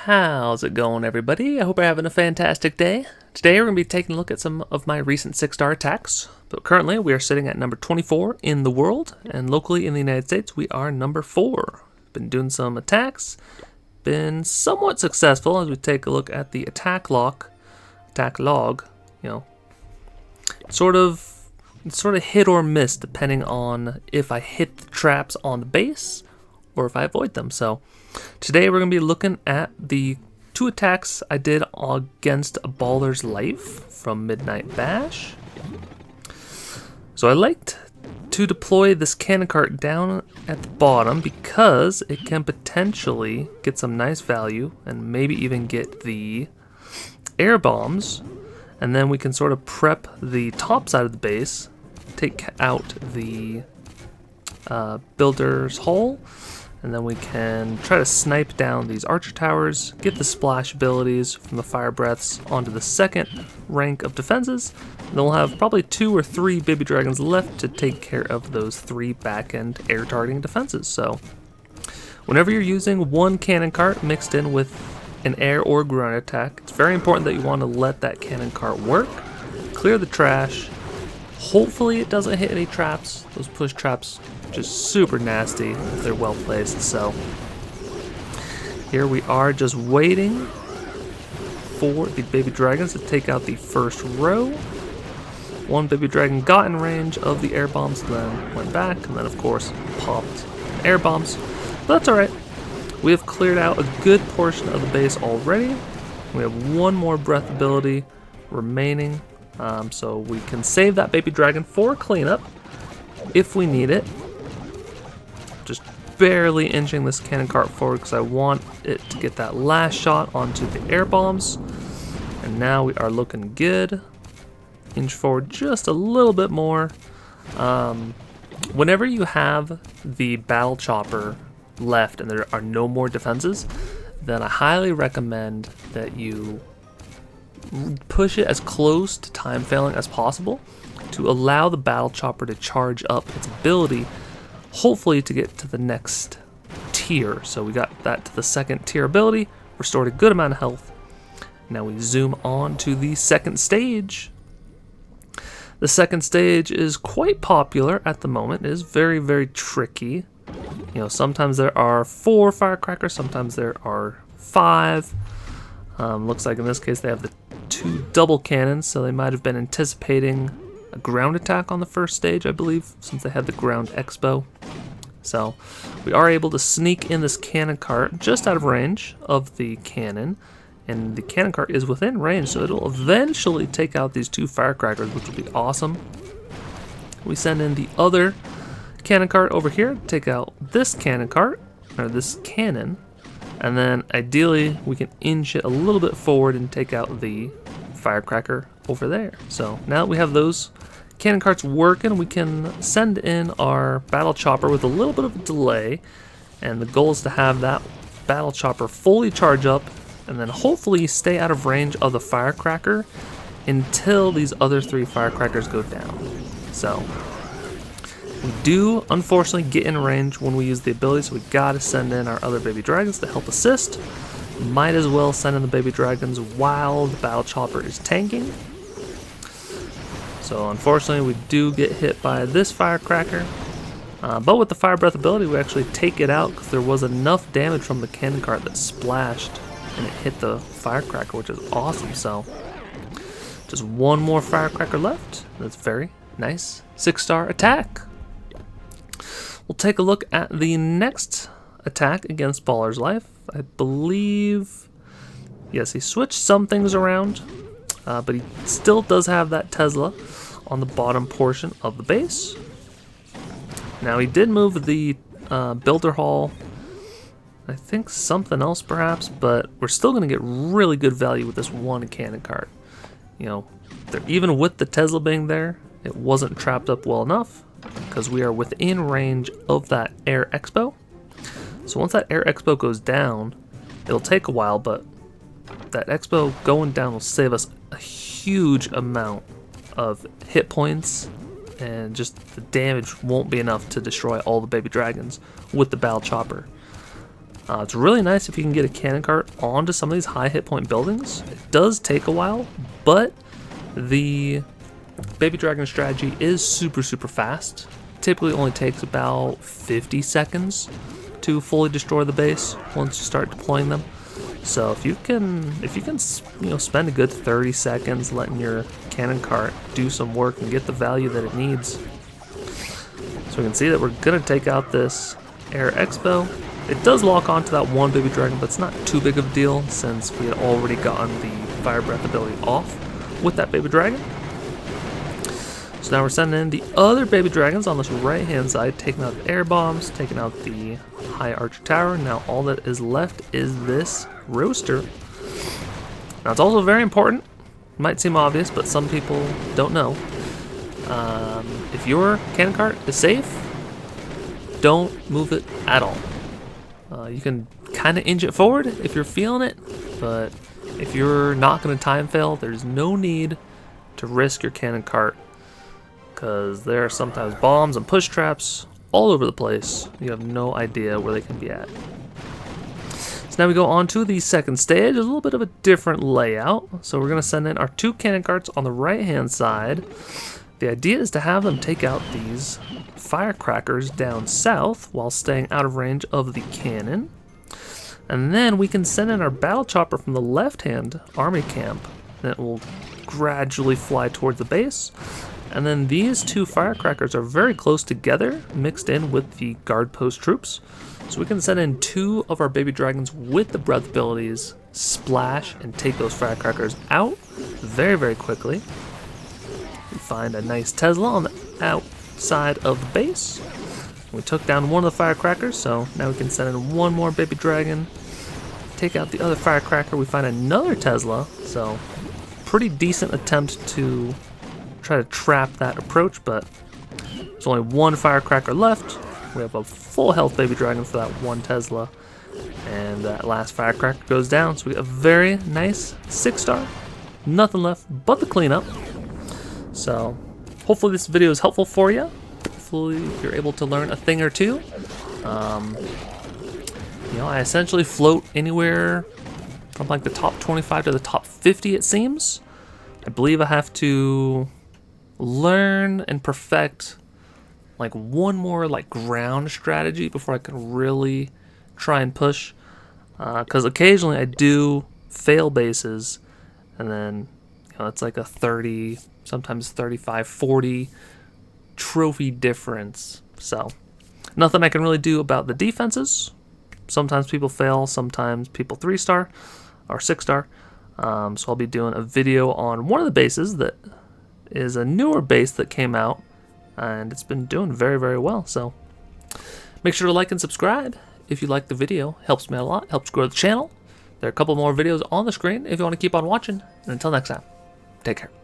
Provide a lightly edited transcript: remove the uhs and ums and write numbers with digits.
How's it going, everybody? I hope you're having a fantastic day. Today we're going to be taking a look at some of my recent 6-star attacks, but currently we are sitting at number 24 in the world, and locally in the United States we are number 4. Been doing some attacks, been somewhat successful as we take a look at the attack log, sort of hit or miss depending on if I hit the traps on the base or if I avoid them. So today we're going to be looking at the 2 attacks I did against a Baller's Life from Midnight Bash. So I liked to deploy this cannon cart down at the bottom because it can potentially get some nice value and maybe even get the air bombs, and then we can sort of prep the top side of the base, take out the builder's hole, and then we can try to snipe down these archer towers, get the splash abilities from the fire breaths onto the second rank of defenses, and then we'll have probably 2 or 3 baby dragons left to take care of those 3 back-end air targeting defenses. So whenever you're using one cannon cart mixed in with an air or ground attack, it's very important that you want to let that cannon cart work, clear the trash. Hopefully it doesn't hit any traps. Those push traps just super nasty if they're well placed. So here we are just waiting for the baby dragons to take out the first row. One baby dragon got in range of the air bombs, then went back, and then of course popped air bombs. But that's alright. We have cleared out a good portion of the base already. We have one more breath ability remaining, so we can save that baby dragon for cleanup if we need it. Just barely inching this cannon cart forward because I want it to get that last shot onto the air bombs. And now we are looking good. Inch forward just a little bit more. Whenever you have the battle chopper left and there are no more defenses, then I highly recommend that you push it as close to time failing as possible to allow the battle chopper to charge up its ability, hopefully to get to the next tier. So we got that to the second tier ability, restored a good amount of health. Now we zoom on to the second stage. The second stage is quite popular at the moment. It is very, very tricky. You know, sometimes there are 4 firecrackers, sometimes there are 5. Looks like in this case they have the 2 double cannons, so they might have been anticipating a ground attack on the first stage, I believe, since they had the ground expo. So we are able to sneak in this cannon cart just out of range of the cannon, and the cannon cart is within range, so it'll eventually take out these 2 firecrackers, which will be awesome. We send in the other cannon cart over here to take out this cannon cart, or this cannon, and then ideally we can inch it a little bit forward and take out the firecracker over there. So now that we have those cannon carts working, we can send in our battle chopper with a little bit of a delay, and the goal is to have that battle chopper fully charge up and then hopefully stay out of range of the firecracker until these other 3 firecrackers go down. So we do unfortunately get in range when we use the ability, so we gotta send in our other baby dragons to help assist. Might as well send in the baby dragons while the battle chopper is tanking. So unfortunately we do get hit by this firecracker, but with the fire breath ability we actually take it out because there was enough damage from the cannon cart that splashed and it hit the firecracker, which is awesome. So just one more firecracker left. That's very nice 6-star attack. We'll take a look at the next attack against Baller's Life. I believe, yes, he switched some things around, but he still does have that Tesla on the bottom portion of the base. Now he did move the builder hall, I think something else perhaps, but we're still going to get really good value with this one cannon cart. You know, even with the Tesla being there, it wasn't trapped up well enough because we are within range of that air expo. So once that air expo goes down, it'll take a while, but that expo going down will save us a huge amount of hit points, and just the damage won't be enough to destroy all the baby dragons with the battle chopper. It's really nice if you can get a cannon cart onto some of these high hit point buildings. It does take a while, but the baby dragon strategy is super fast. Typically only takes about 50 seconds to fully destroy the base once you start deploying them. So if you can spend a good 30 seconds letting your cannon cart do some work and get the value that it needs. So we can see that we're gonna take out this Air Expo. It does lock onto that one baby dragon, but it's not too big of a deal since we had already gotten the Fire Breath ability off with that baby dragon. So now we're sending in the other baby dragons on this right hand side, taking out the air bombs, taking out the high archer tower. Now all that is left is this roaster. Now it's also very important, it might seem obvious, but some people don't know. If your cannon cart is safe, don't move it at all. You can kind of inch it forward if you're feeling it, but if you're not going to time fail, there's no need to risk your cannon cart, because there are sometimes bombs and push traps all over the place. You have no idea where they can be at. So now we go on to the second stage. There's a little bit of a different layout. So we're going to send in our 2 cannon carts on the right hand side. The idea is to have them take out these firecrackers down south while staying out of range of the cannon. And then we can send in our battle chopper from the left-hand army camp that will gradually fly towards the base. And then these 2 firecrackers are very close together, mixed in with the guard post troops. So we can send in 2 of our baby dragons with the breath abilities, splash, and take those firecrackers out very quickly. We find a nice Tesla on the outside of the base. We took down one of the firecrackers, so now we can send in 1 more baby dragon, take out the other firecracker. We find another Tesla, so pretty decent attempt to try to trap that approach, but there's only 1 firecracker left. We have a full health baby dragon for that 1 Tesla, and that last firecracker goes down, so we get a very nice 6-star. Nothing left but the cleanup. So hopefully this video is helpful for you. Hopefully you're able to learn a thing or two. I essentially float anywhere from like the top 25 to the top 50, it seems. I believe I have to learn and perfect like 1 more like ground strategy before I can really try and push. Because occasionally I do fail bases, and then it's like a 30, sometimes 35, 40 trophy difference. So nothing I can really do about the defenses. Sometimes people fail, sometimes people 3-star or 6-star. So I'll be doing a video on one of the bases that is a newer base that came out, and it's been doing very well. So make sure to like and subscribe if you like the video. Helps me a lot, helps grow the channel. There are a couple more videos on the screen if you want to keep on watching. And until next time, take care.